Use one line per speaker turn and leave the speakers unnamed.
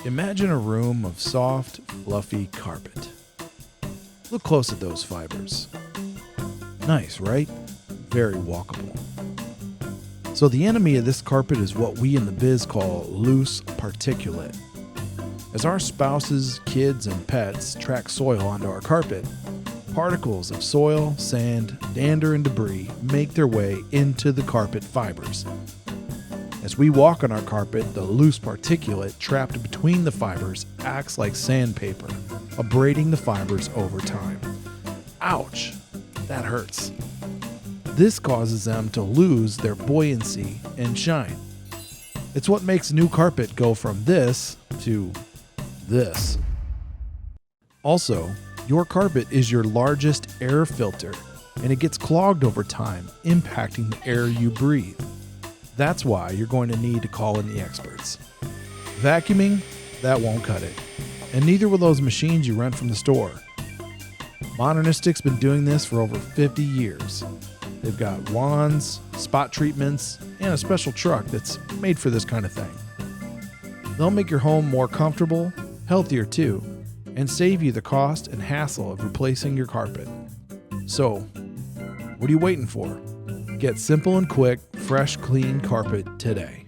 Imagine a room of soft, fluffy carpet. Look close at those fibers. Nice, right? Very walkable. So the enemy of this carpet is what we in the biz call loose particulate. As our spouses, kids, and pets track soil onto our carpet, particles of soil, sand, dander, and debris make their way into the carpet fibers. As we walk on our carpet, the loose particulate trapped between the fibers acts like sandpaper, abrading the fibers over time. Ouch! That hurts. This causes them to lose their buoyancy and shine. It's what makes new carpet go from this to this. Also, your carpet is your largest air filter, and it gets clogged over time, impacting the air you breathe. That's why you're going to need to call in the experts. Vacuuming, that won't cut it. And neither will those machines you rent from the store. Modernistic's been doing this for over 50 years. They've got wands, spot treatments, and a special truck that's made for this kind of thing. They'll make your home more comfortable, healthier too, and save you the cost and hassle of replacing your carpet. So, what are you waiting for? Get simple and quick, fresh, clean carpet today.